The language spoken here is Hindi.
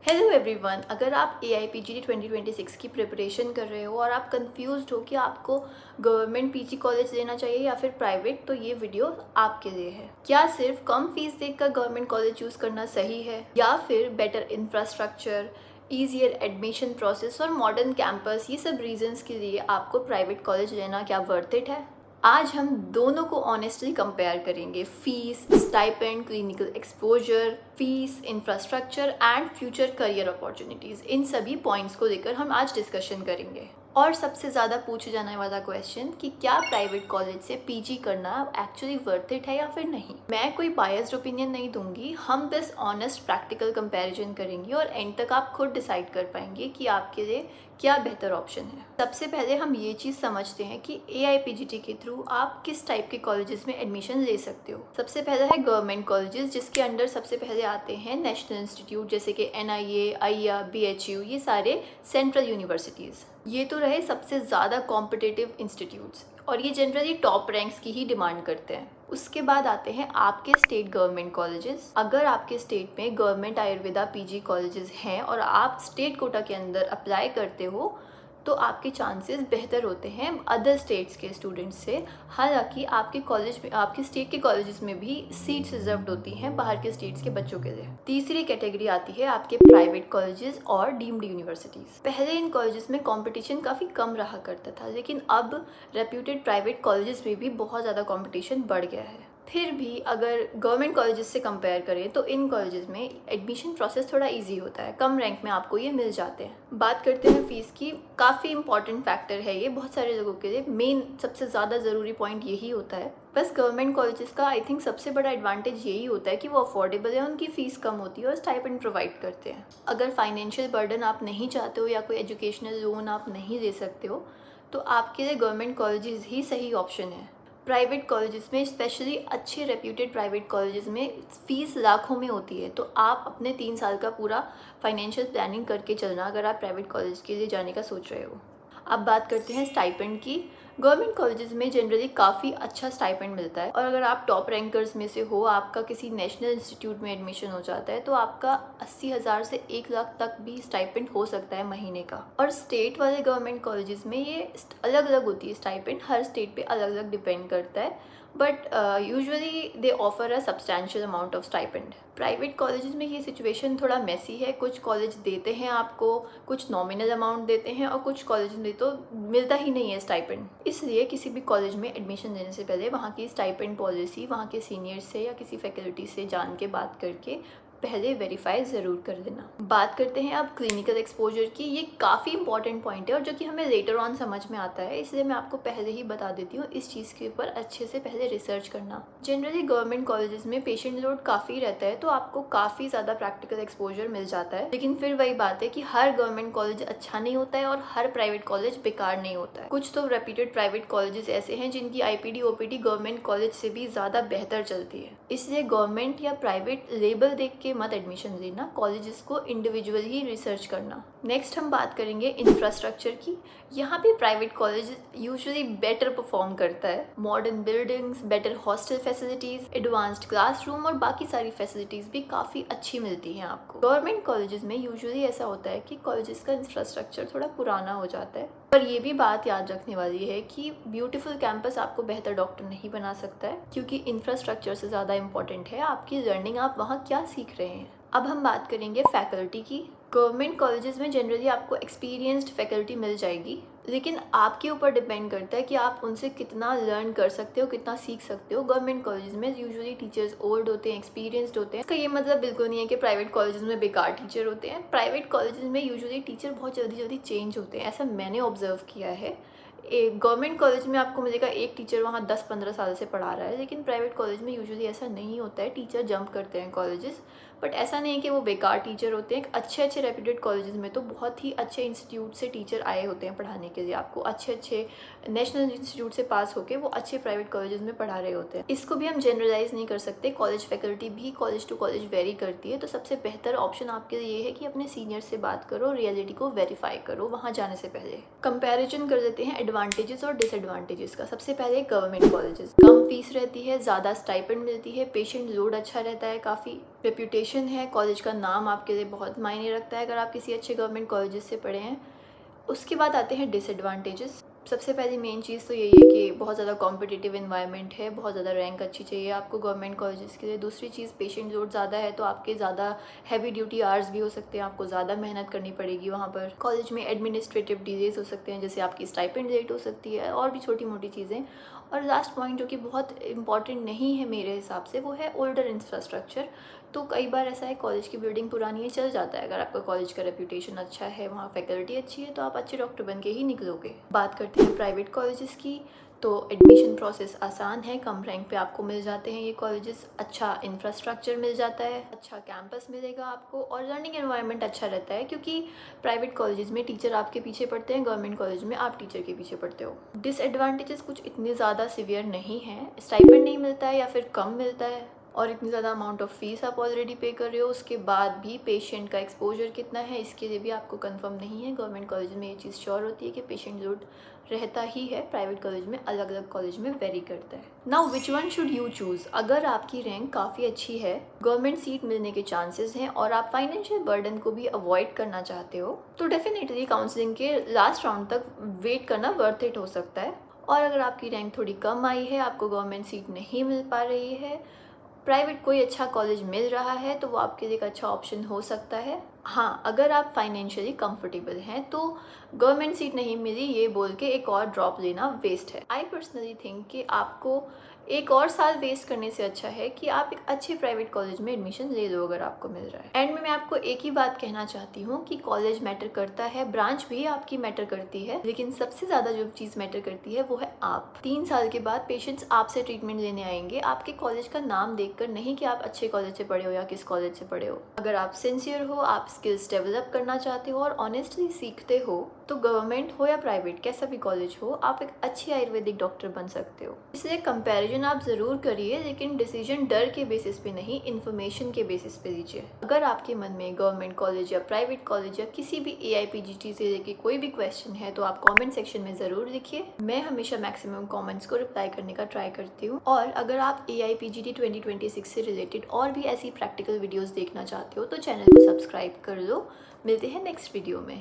हेलो एवरीवन, अगर आप AIPGD 2026 की प्रिपरेशन कर रहे हो और आप कंफ्यूज्ड हो कि आपको गवर्नमेंट पीजी कॉलेज लेना चाहिए या फिर प्राइवेट, तो ये वीडियो आपके लिए है। क्या सिर्फ कम फीस देकर गवर्नमेंट कॉलेज चूज करना सही है या फिर better infrastructure, easier admission process और मॉडर्न कैंपस, ये सब रीजंस के लिए आपको प्राइवेट कॉलेज लेना क्या वर्थ इट है? आज हम दोनों को ऑनेस्टली कंपेयर करेंगे। Fees, stipend, clinical exposure, fees, infrastructure and future career opportunities, इन सभी पॉइंट्स को लेकर हम आज डिस्कशन करेंगे। और सबसे ज़्यादा पूछे जाने वाला क्वेश्चन कि क्या प्राइवेट कॉलेज से पीजी करना एक्चुअली वर्थ इट है या फिर नहीं। मैं कोई बायस्ड ओपिनियन नहीं दूंगी, हम बस ऑनेस्ट प्रैक्टिकल कंपैरिजन करेंगे और एंड तक आप खुद डिसाइड कर पाएंगे कि आपके लिए क्या बेहतर ऑप्शन है। सबसे पहले हम ये चीज़ समझते हैं कि AIPGD के थ्रू आप किस टाइप के कॉलेजेस में एडमिशन ले सकते हो। सबसे पहले है गवर्नमेंट कॉलेजेस, जिसके अंडर सबसे पहले आते हैं नेशनल इंस्टीट्यूट जैसे कि NIA, AIA, BHU, ये सारे सेंट्रल यूनिवर्सिटीज़। ये तो रहे सबसे ज़्यादा कॉम्पिटिटिव इंस्टीट्यूट्स और ये जनरली टॉप रैंक्स की ही डिमांड करते हैं। उसके बाद आते हैं आपके स्टेट गवर्नमेंट कॉलेजेस। अगर आपके स्टेट में गवर्नमेंट आयुर्वेदा PG कॉलेजेस हैं और आप स्टेट कोटा के अंदर अप्लाई करते हो तो आपके चांसेस बेहतर होते हैं अदर स्टेट्स के स्टूडेंट्स से। हालांकि आपके कॉलेज में, आपके स्टेट के कॉलेजेस में भी सीट्स रिजर्व्ड होती हैं बाहर के स्टेट्स के बच्चों के लिए। तीसरी कैटेगरी आती है आपके प्राइवेट कॉलेजेस और डीम्ड यूनिवर्सिटीज़। पहले इन कॉलेजेस में कंपटीशन काफ़ी कम रहा करता था, लेकिन अब रेप्यूटेड प्राइवेट कॉलेजेस में भी बहुत ज़्यादा कंपटीशन बढ़ गया है। फिर भी अगर गवर्नमेंट कॉलेजेस से कंपेयर करें तो इन कॉलेजेस में एडमिशन प्रोसेस थोड़ा इजी होता है, कम रैंक में आपको ये मिल जाते हैं। बात करते हैं फीस की। काफ़ी इंपॉर्टेंट फैक्टर है ये बहुत सारे लोगों के लिए, मेन सबसे ज़्यादा ज़रूरी पॉइंट यही होता है। बस गवर्नमेंट कॉलेजेस का आई थिंक सबसे बड़ा एडवांटेज यही होता है कि वो अफोर्डेबल है, उनकी फ़ीस कम होती है और स्टाइपेंड प्रोवाइड करते हैं। अगर फाइनेंशियल बर्डन आप नहीं चाहते हो या कोई एजुकेशनल लोन आप नहीं ले सकते हो तो आपके लिए गवर्नमेंट कॉलेजेस ही सही ऑप्शन है। प्राइवेट कॉलेजेस में, स्पेशली अच्छे रेप्यूटेड प्राइवेट कॉलेजेस में फ़ीस लाखों में होती है, तो आप अपने 3 साल का पूरा फाइनेंशियल प्लानिंग करके चलना अगर आप प्राइवेट कॉलेज के लिए जाने का सोच रहे हो। अब बात करते हैं स्टाइपेंड की। गवर्नमेंट कॉलेजेस में जनरली काफ़ी अच्छा स्टाइपेंड मिलता है और अगर आप टॉप रैंकर्स में से हो, आपका किसी नेशनल इंस्टीट्यूट में एडमिशन हो जाता है तो आपका 80,000 से 1 लाख तक भी स्टाइपेंड हो सकता है महीने का। और स्टेट वाले गवर्नमेंट कॉलेजेस में ये अलग अलग होती है स्टाइपेंड, हर स्टेट पे अलग अलग डिपेंड करता है, but usually they offer a substantial amount of stipend. Private colleges में ये सिचुएशन थोड़ा मेसी है। कुछ कॉलेज देते हैं आपको, कुछ नॉमिनल अमाउंट देते हैं और कुछ कॉलेज में तो मिलता ही नहीं है स्टाइपेंड। इसलिए किसी भी कॉलेज में एडमिशन लेने से पहले वहाँ की स्टाइपेंड पॉलिसी वहाँ के सीनियर्स से या किसी फैकल्टी से जान के बात करके पहले वेरीफाई ज़रूर कर लेना। बात करते हैं अब क्लिनिकल एक्सपोजर की। ये काफ़ी इंपॉर्टेंट पॉइंट है और जो कि हमें लेटर ऑन समझ में आता है, इसलिए मैं आपको पहले ही बता देती हूँ इस चीज़ के ऊपर अच्छे से पहले रिसर्च करना। जनरली गवर्नमेंट कॉलेजेस में पेशेंट लोड काफ़ी रहता है तो आपको काफ़ी ज़्यादा प्रैक्टिकल एक्सपोजर मिल जाता है, लेकिन फिर वही बात है कि हर गवर्नमेंट कॉलेज अच्छा नहीं होता है और हर प्राइवेट कॉलेज बेकार नहीं होता है। कुछ तो रेप्यूटेड प्राइवेट कॉलेजेस ऐसे हैं जिनकी IPD OPD गवर्नमेंट कॉलेज से भी ज़्यादा बेहतर चलती है। इसलिए गवर्नमेंट या प्राइवेट लेबल देख के मत एडमिशन लेना, कॉलेजेस को इंडिविजुअल ही रिसर्च करना। नेक्स्ट हम बात करेंगे इंफ्रास्ट्रक्चर की। यहाँ पे private college usually better perform करता है। Modern buildings, better hostel facilities, advanced classroom और बाकी सारी फैसिलिटीज़ भी काफ़ी अच्छी मिलती हैं आपको। गवर्नमेंट कॉलेजेस में यूजुअली ऐसा होता है कि कॉलेजेस का इंफ्रास्ट्रक्चर थोड़ा पुराना हो जाता है, पर ये भी बात याद रखने वाली है कि ब्यूटीफुल कैंपस आपको बेहतर डॉक्टर नहीं बना सकता है, क्योंकि इंफ्रास्ट्रक्चर से ज़्यादा इंपॉर्टेंट है आपकी लर्निंग, आप वहाँ क्या सीख रहे हैं। अब हम बात करेंगे फैकल्टी की। गवर्नमेंट कॉलेजेस में जनरली आपको एक्सपीरियंस्ड फैकल्टी मिल जाएगी, लेकिन आपके ऊपर डिपेंड करता है कि आप उनसे कितना लर्न कर सकते हो, कितना सीख सकते हो। गवर्नमेंट कॉलेजेस में यूजुअली टीचर्स ओल्ड होते हैं, एक्सपीरियंस्ड होते हैं। इसका ये मतलब बिल्कुल नहीं है कि प्राइवेट कॉलेजेस में बेकार टीचर होते हैं। प्राइवेट कॉलेजेस में यूजुअली टीचर बहुत जल्दी जल्दी चेंज होते हैं, ऐसा मैंने ऑब्जर्व किया है। एक गवर्नमेंट कॉलेज में आपको मिलेगा एक टीचर वहाँ 10-15 साल से पढ़ा रहा है, लेकिन प्राइवेट कॉलेज में यूजुअली ऐसा नहीं होता है। टीचर जंप करते हैं कॉलेजेस, बट ऐसा नहीं है कि वो बेकार टीचर होते हैं। अच्छे अच्छे रेप्यूटेड कॉलेजेस में तो बहुत ही अच्छे इंस्टीट्यूट से टीचर आए होते हैं पढ़ाने के लिए आपको। अच्छे अच्छे नेशनल इंस्टीट्यूट से पास होके वो अच्छे प्राइवेट कॉलेजेस में पढ़ा रहे होते हैं। इसको भी हम जनरलाइज नहीं कर सकते, कॉलेज फैकल्टी भी कॉलेज टू कॉलेज वेरी करती है। तो सबसे बेहतर ऑप्शन आपके लिए ये है कि अपने सीनियर से बात करो, रियलिटी को वेरीफाई करो वहाँ जाने से पहले। कंपेरिजन कर देते हैं एडवांटेजेस और डिसएडवांटेजेस का। सबसे पहले गवर्नमेंट कॉलेजेस, कम फीस रहती है, ज़्यादा स्टाइपेंड मिलती है, पेशेंट लोड अच्छा रहता है काफ़ी, रेप्यूटेशन है, कॉलेज का नाम आपके लिए बहुत मायने रखता है अगर आप किसी अच्छे गवर्नमेंट कॉलेजेस से पढ़े हैं। उसके बाद आते हैं डिसएडवांटेजेस। सबसे पहली मेन चीज़ तो यही है कि बहुत ज़्यादा कॉम्पिटिटिव इन्वायरमेंट है, बहुत ज़्यादा रैंक अच्छी चाहिए आपको गवर्नमेंट कॉलेजेस के लिए। दूसरी चीज़, पेशेंट लोड ज़्यादा है तो आपके ज़्यादा हैवी ड्यूटी आवर्स भी हो सकते हैं, आपको ज़्यादा मेहनत करनी पड़ेगी वहाँ पर। कॉलेज में एडमिनिस्ट्रेटिव डिलेज हो सकते हैं, जैसे आपकी स्टाइपेंड लेट हो सकती है और भी छोटी मोटी चीज़ें। और लास्ट पॉइंट जो कि बहुत इंपॉर्टेंट नहीं है मेरे हिसाब से, वो है ओल्डर इंफ्रास्ट्रक्चर। तो कई बार ऐसा है, कॉलेज की बिल्डिंग पुरानी है, चल जाता है, अगर आपका कॉलेज का रेप्यूटेशन अच्छा है, वहाँ फैकल्टी अच्छी है, तो आप अच्छे डॉक्टर बन के ही निकलोगे। बात करते हैं प्राइवेट कॉलेजेस की, तो एडमिशन प्रोसेस आसान है, कम रैंक पे आपको मिल जाते हैं ये कॉलेजेस। अच्छा इंफ्रास्ट्रक्चर मिल जाता है, अच्छा कैंपस मिलेगा आपको, और लर्निंग एनवायरनमेंट अच्छा रहता है, क्योंकि प्राइवेट कॉलेजेस में टीचर आपके पीछे पढ़ते हैं, गवर्नमेंट कॉलेज में आप टीचर के पीछे पढ़ते हो। डिसएडवांटेजेस कुछ इतने ज़्यादा सीवियर नहीं है, स्टाइपेंड नहीं मिलता है या फिर कम मिलता है, और इतनी ज़्यादा अमाउंट ऑफ फीस आप ऑलरेडी पे कर रहे हो, उसके बाद भी पेशेंट का एक्सपोजर कितना है इसके लिए भी आपको कंफर्म नहीं है। गवर्नमेंट कॉलेज में ये चीज़ श्योर होती है कि पेशेंट लोड रहता ही है, प्राइवेट कॉलेज में अलग अलग कॉलेज में वेरी करता है। Now which one should you choose? अगर आपकी रैंक काफ़ी अच्छी है, गवर्नमेंट सीट मिलने के चांसेस हैं, और आप फाइनेंशियल बर्डन को भी अवॉइड करना चाहते हो, तो डेफिनेटली काउंसलिंग के लास्ट राउंड तक वेट करना वर्थ इट हो सकता है। और अगर आपकी रैंक थोड़ी कम आई है, आपको गवर्नमेंट सीट नहीं मिल पा रही है, प्राइवेट कोई अच्छा कॉलेज मिल रहा है, तो वो आपके लिए एक अच्छा ऑप्शन हो सकता है। हाँ, अगर आप फाइनेंशियली कंफर्टेबल हैं तो गवर्नमेंट सीट नहीं मिली ये बोल के एक और ड्रॉप लेना वेस्ट है। आई पर्सनली थिंक कि आपको एक और साल वेस्ट करने से अच्छा है कि आप एक अच्छे प्राइवेट कॉलेज में एडमिशन ले लो अगर आपको मिल रहा है। एंड में मैं आपको एक ही बात कहना चाहती हूँ कि कॉलेज मैटर करता है, ब्रांच भी आपकी मैटर करती है, लेकिन सबसे ज़्यादा जो चीज़ मैटर करती है वो है आप। 3 साल के बाद पेशेंट्स आपसे ट्रीटमेंट लेने आएंगे, आपके कॉलेज का नाम देखकर नहीं कि आप अच्छे कॉलेज से पढ़े हो या किस कॉलेज से पढ़े हो। अगर आप सिंसियर हो, आप स्किल्स डेवलप करना चाहते हो और ऑनेस्टली सीखते हो, तो गवर्नमेंट हो या प्राइवेट, कैसा भी कॉलेज हो, आप एक अच्छी आयुर्वेदिक डॉक्टर बन सकते हो। इसलिए कंपैरिजन आप ज़रूर करिए, लेकिन डिसीजन डर के बेसिस पे नहीं, इन्फॉर्मेशन के बेसिस पे लीजिए। अगर आपके मन में गवर्नमेंट कॉलेज या प्राइवेट कॉलेज या किसी भी AIPGT से लेके कोई भी क्वेश्चन है, तो आप कमेंट सेक्शन में ज़रूर लिखिए। मैं हमेशा मैक्सिमम कमेंट्स को रिप्लाई करने का ट्राई करती हूँ। और अगर आप AIPGT 2026 से रिलेटेड और भी ऐसी प्रैक्टिकल वीडियोज़ देखना चाहते हो, तो चैनल को सब्सक्राइब कर लो। मिलते हैं नेक्स्ट वीडियो में।